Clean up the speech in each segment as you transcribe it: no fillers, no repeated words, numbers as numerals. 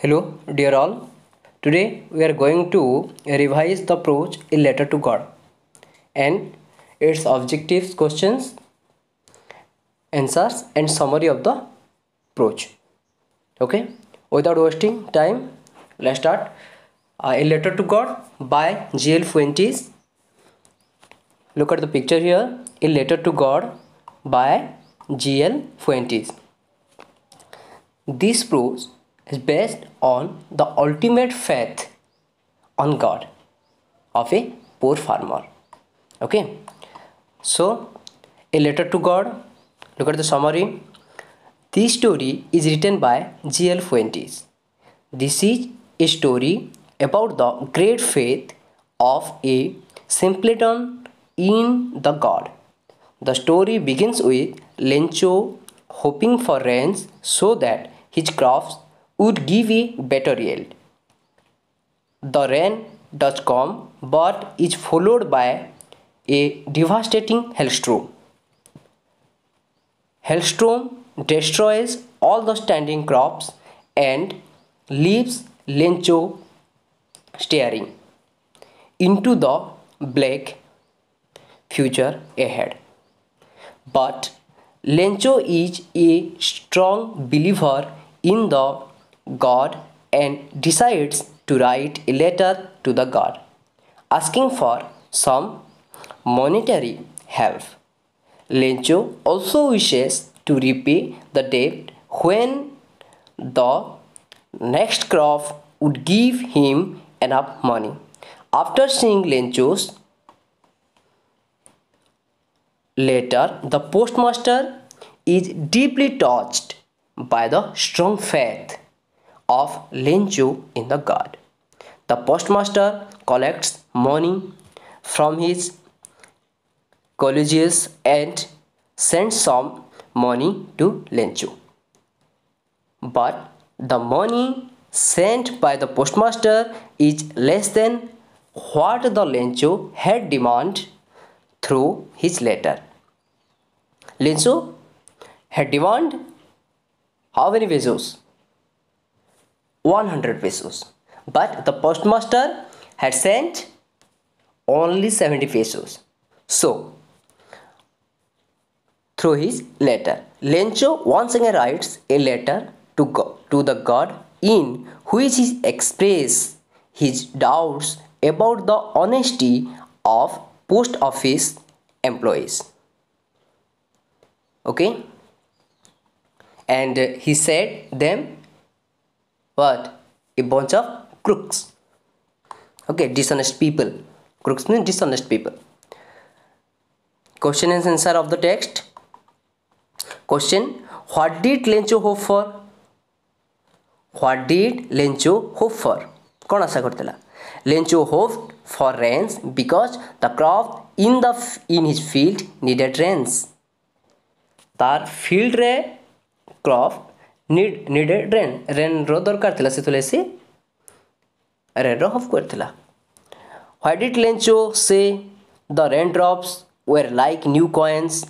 Hello, dear all. Today we are going to revise the approach in letter to God and its objectives, questions, answers, and summary of the approach. Okay, without wasting time, let's start. A letter to God by G.L. Fuentes. Look at the picture here. A letter to God by G.L. Fuentes. This prose is based on the ultimate faith on God of a poor farmer. Okay, so a letter to God. Look at the summary. This story is written by G.L. Fuentes. This is a story about the great faith of a simpleton in the God. The story begins with Lencho hoping for rains so that his crops would give a better yield. The rain does come, but is followed by a devastating hailstorm. Hailstorm destroys all the standing crops and leaves Lencho staring into the black future ahead. But Lencho is a strong believer in the God and decides to write a letter to the God asking for some monetary help. Lencho also wishes to repay the debt when the next crop would give him enough money. After seeing Lencho's letter, the postmaster is deeply touched by the strong faith of Lencho in the God. The postmaster collects money from his colleagues and sends some money to Lencho. But the money sent by the postmaster is less than what the Lencho had demanded through his letter. Lencho had demanded how many pesos? 100 pesos. But the postmaster had sent only 70 pesos. So, through his letter, Lencho once again writes a letter to the God in which he expresses his doubts about the honesty of post office employees. Okay, and he said them what? A bunch of crooks. Okay, dishonest people. Crooks mean dishonest people. Question and answer of the text. Question: what did Lencho hope for? What did Lencho hope for? कौन आशा करतेला? Lencho hoped for rains because the crop in his field needed rains. तार field रे crop needed rain रो दरकार थिला से rain row hope करथिला. Why did Lencho say the raindrops were like new coins?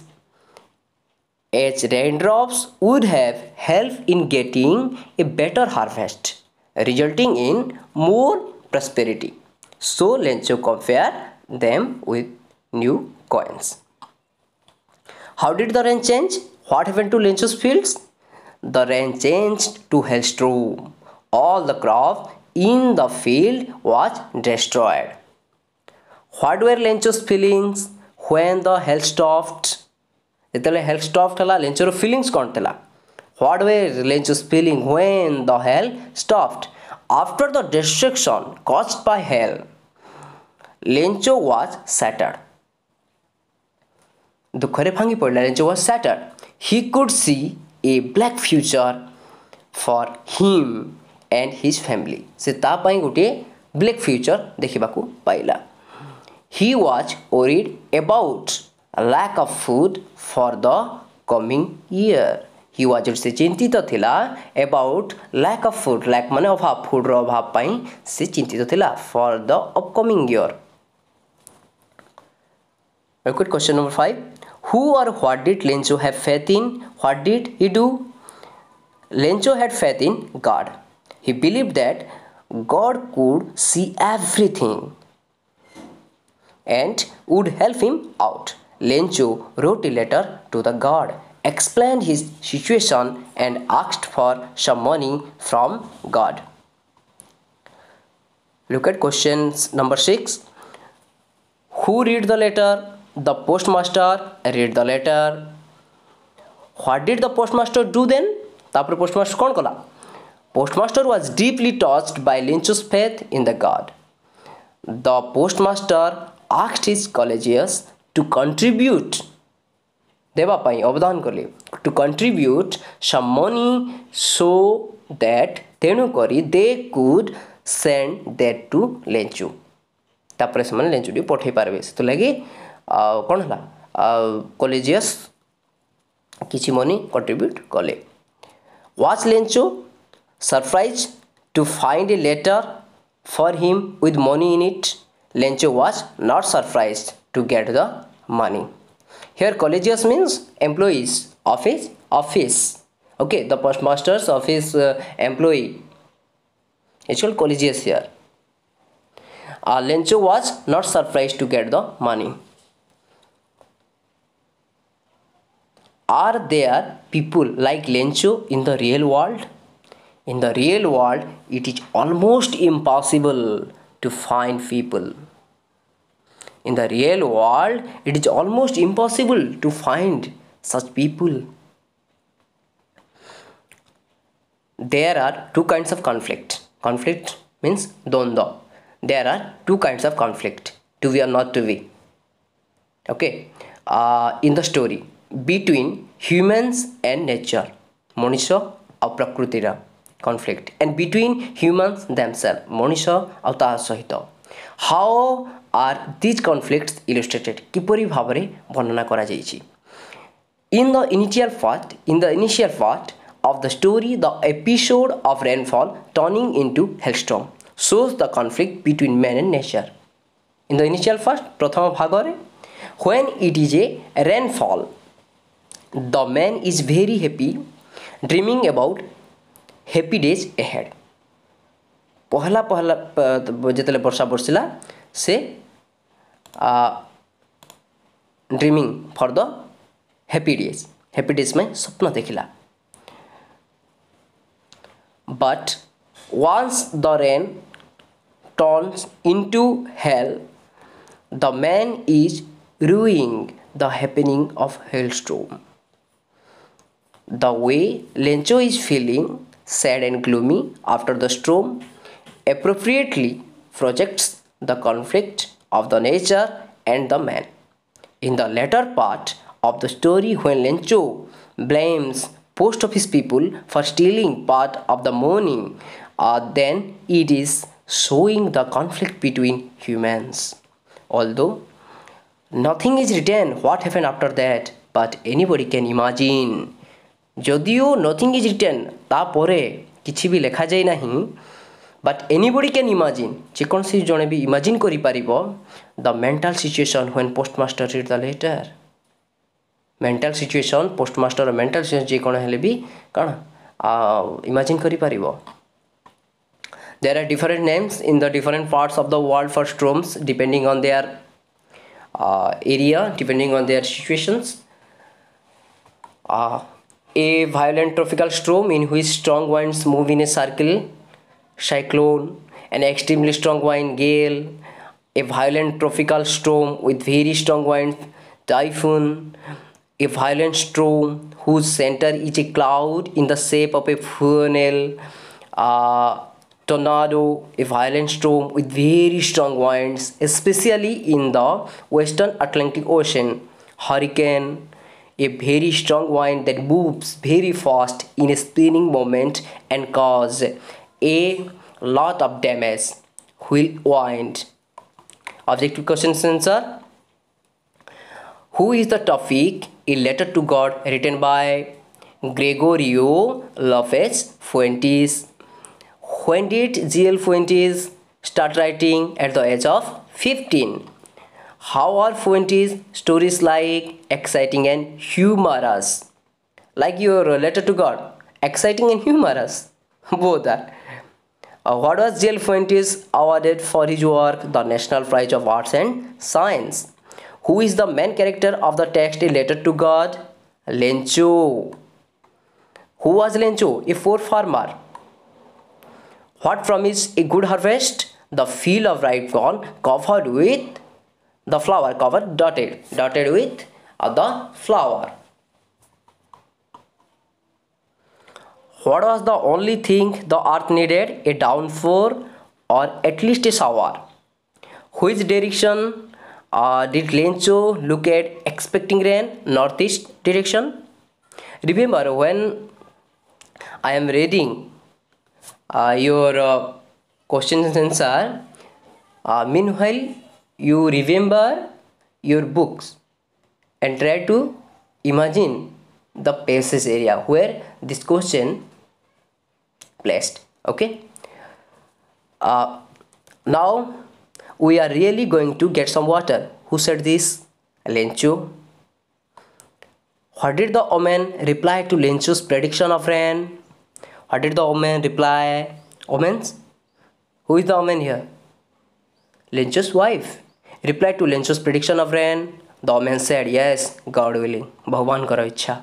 As raindrops would have helped in getting a better harvest, resulting in more prosperity. So Lencho compared them with new coins. How did the rain change? What happened to Lencho's fields? The rain changed to hailstorm. All the crop in the field was destroyed. What were Lencho's feelings when the hail stopped? ଯେତେବେଳେ hail stopped ହେଲା Lenchoର feelings କ'ଣ ଥିଲା? What were Lencho's feelings when the hail stopped? After the destruction caused by hail, Lencho was shattered. ଦୁଃଖରେ ଭାଙ୍ଗି ପଡ଼ିଲା. Lencho was shattered. He could see a black future for him and his family. ସେ ତା ପାଇଁ ଗୋଟିଏ black future ଦେଖିବାକୁ ପାଇଲା. He was worried about a lack of food for the coming year. He was से चिंतित थिला about lack of food. lack माने अभाव, food रो अभाव पाई से चिंतित थिला for the upcoming year. Okay, question number 5. Who or what did Lencho have faith in? What did he do? Lencho had faith in God. He believed that God could see everything and would help him out. Lencho wrote a letter to the god, explained his situation, and asked for some money from God. Look at questions number 6. Who read the letter? The postmaster read the letter. What did the postmaster do then? तापर postmaster कौन कला? Postmaster was deeply touched by Lencho's faith in the God. The postmaster asked his colleagues to contribute देवा पाई अवदान कले to contribute some money so that तेणु करी they could send that to Lencho. तापर से मन लेंचु डी पठे पारबे तो लगी कौन हला कॉलेजियस किछि मनी कंट्रीब्यूट कले. Was Lencho surprised to find a letter for him with money in it? Lencho was not surprised to get the money. Here collegius means employees of his office. Okay, the postmaster's office employee. It's called collegius here. Lencho was not surprised to get the money. Are there people like Lencho in the real world? In the real world, it is almost impossible to find people. In the real world, it is almost impossible to find such people. There are two kinds of conflict. Conflict means dondwa. There are two kinds of conflict, to be or not to be. Okay, in the story between humans and nature, monisha au prakrutira conflict, and between humans themselves, monisha au ta sahito. How are these conflicts illustrated? Kipari bhabare bharnana kara jaichi. In the initial part of the story, the episode of rainfall turning into hailstorm shows the conflict between man and nature. In the initial part, prathama bhagare, when it is a rainfall, the man is very happy, dreaming about happy days ahead. पहला जितले वर्षा बरसिला से dreaming for the happy days में स्वप्न देखिला. But once the rain turns into hell, the man is ruining the happening of hailstorm. The way Lencho is feeling sad and gloomy after the storm appropriately projects the conflict of the nature and the man. In the latter part of the story, when Lencho blames post office people for stealing part of the money, then it is showing the conflict between humans. Although nothing is written what happened after that, but anybody can imagine. Jodio nothing is written, tapore kiछि भी लेखा जाय नहीं, but anybody can imagine. जेकोनसी जणे भी imagine करि परिबो the mental situation when postmaster read the letter. Mental situation, postmaster mental situation जे कोन हेले भी कण imagine करि परिबो. There are different names in the different parts of the world for storms depending on their area, depending on their situations. A violent tropical storm in which strong winds move in a circle, cyclone. An extremely strong wind, gale. A violent tropical storm with very strong winds, typhoon. A violent storm whose center is a cloud in the shape of a funnel, tornado. A violent storm with very strong winds, especially in the western Atlantic Ocean. Hurricane, a very strong wind that moves very fast in a spinning moment and cause a lot of damage. Whirlwind. Objective questions answer. Who is the topic? A letter to God written by Gregorio Lopez Fuentes. When did G.L. Fuentes start writing? At the age of 15. How are Fuentes' stories like? Exciting and humorous. Like your letter to God, exciting and humorous. Both are. What was J.L. Fuentes awarded for his work? The National Prize of Arts and Science. Who is the main character of the text A Letter to God? Lencho. Who was Lencho? A poor farmer. What promised a good harvest? The field of ripe corn covered with the flower, covered, dotted with the flower. What was the only thing the earth needed? A downpour or at least a shower. Which direction did Lencho look at expecting rain? Northeast direction. Remember, when I am reading your question and answer, meanwhile you remember your books and try to imagine the passage area where this question placed. Okay, now we are really going to get some water. Who said this? Lencho. What did the omen reply to Lencho's prediction of rain? What did the omen reply? Omens? Who is the omen here? Lencho's wife replied to Lencho's prediction of rain. The omen said, yes, God willing. Bhagwan karo ichha.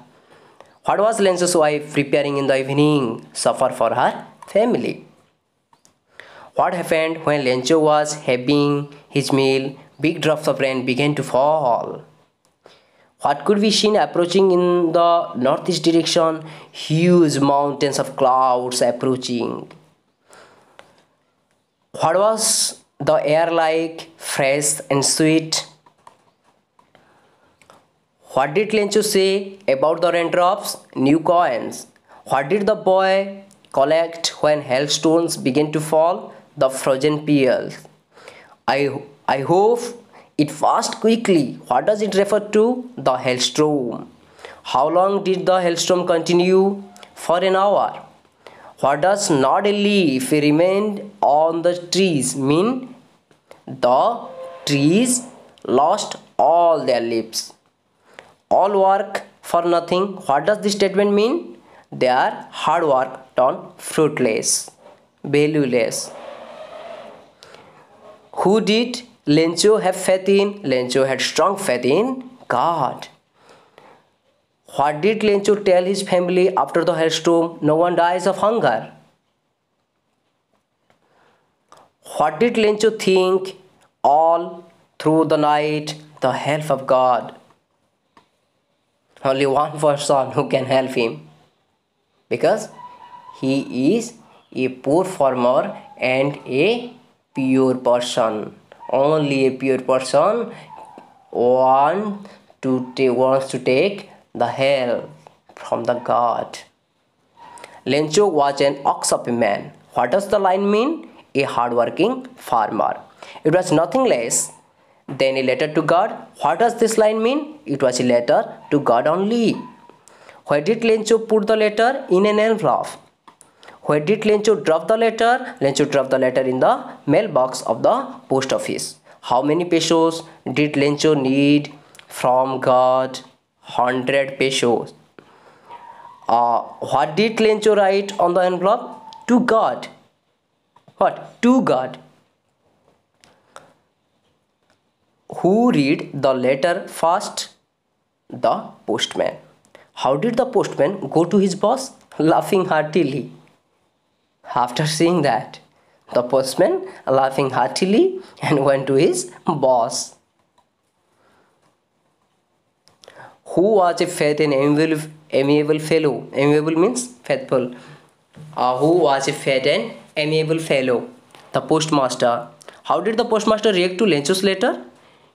What was Lencho's wife preparing in the evening? Supper for her family. What happened when Lencho was having his meal? Big drops of rain began to fall. What could be seen approaching in the northeast direction? Huge mountains of clouds approaching. What was the air like? Fresh and sweet. What did Lencho say about the raindrops? New coins. What did the boy collect when hailstones began to fall? The frozen pearls. I hope it passed quickly. What does it refer to? The hailstorm. How long did the hailstorm continue? For an hour. What does not a leaf remained on the trees mean? The trees lost all their leaves. All work for nothing. What does this statement mean? Their hard work turned fruitless, valueless. Who did Lencho have faith in? Lencho had strong faith in God. What did Lencho tell his family after the hailstorm? No one dies of hunger. What did Lencho think all through the night? The help of God. Only one person who can help him, because he is a poor farmer and a pure person. Only a pure person wants to take the help from the God. Lencho was an ox of a man. What does the line mean? A hardworking farmer. It was nothing less than a letter to God. What does this line mean? It was a letter to God only. Where did Lencho put the letter? In an envelope. Where did Lencho drop the letter? Lencho dropped the letter in the mailbox of the post office. How many pesos did Lencho need from God? 100 pesos. What did Lencho write on the envelope? To God. What? To God. Who read the letter first? The postman. How did the postman go to his boss? Laughing heartily. After seeing that, the postman laughing heartily and went to his boss. Who was a faith and amiable fellow? Amiable means faithful. Who was a faith and amiable fellow? The postmaster. How did the postmaster react to Lencho's letter?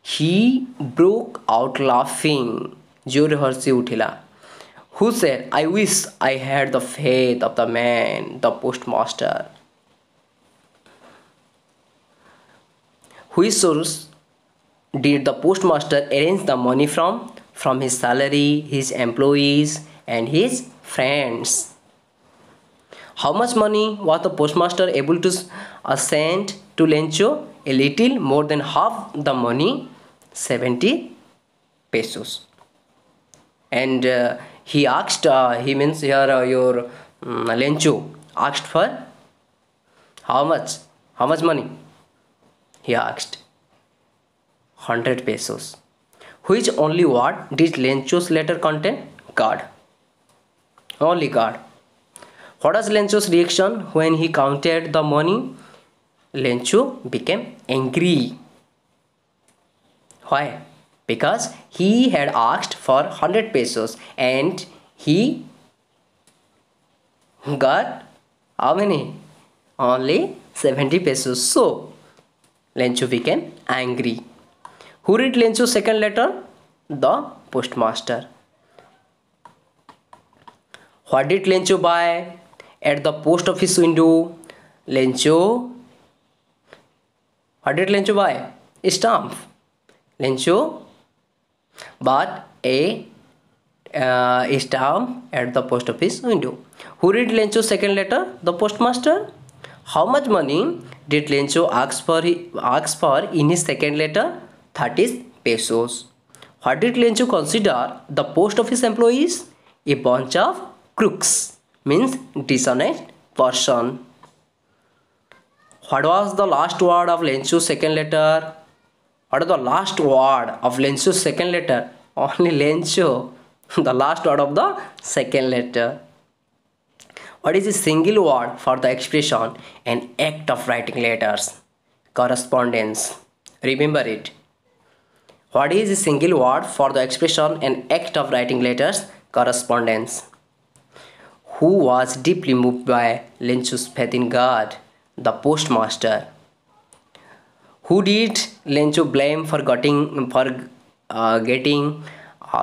He broke out laughing. जोर हंसी उठिला. Who said, I wish I had the faith of the man, the postmaster. Which source did the postmaster arrange the money from? From his salary, his employees, and his friends. How much money was the postmaster able to send to Lencho? A little more than half the money, 70 pesos. And he asked, he means here your Lencho asked for How much? How much money? He asked. 100 pesos. Which only word did Lencho's letter contain? God. Only God. What was Lencho's reaction when he counted the money? Lencho became angry. Why? Because he had asked for 100 pesos and he got how many? Only 70 pesos. So Lencho became angry. Who read Lencho's second letter? The postmaster. What did Lencho buy at the post office window? What did Lencho buy? A stamp. Lencho bought a stamp at the post office window. Who read Lencho's second letter? The postmaster. How much money did Lencho ask for in his second letter? 30 pesos. What did Lencho consider the post office employees? A bunch of crooks, means dishonest person. What was the last word of Lencho's second letter? What is the last word of Lencho's second letter? Only Lencho. The last word of the second letter. What is a single word for the expression an act of writing letters? Correspondence. Remember it. What is a single word for the expression an act of writing letters? Correspondence. Who was deeply moved by Lencho's faith in God? The postmaster. Who did Lencho blame for getting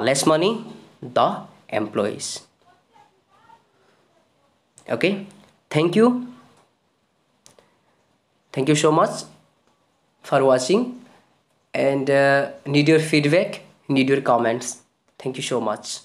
less money? The employees. Okay, thank you so much for watching, and need your feedback, need your comments. Thank you so much.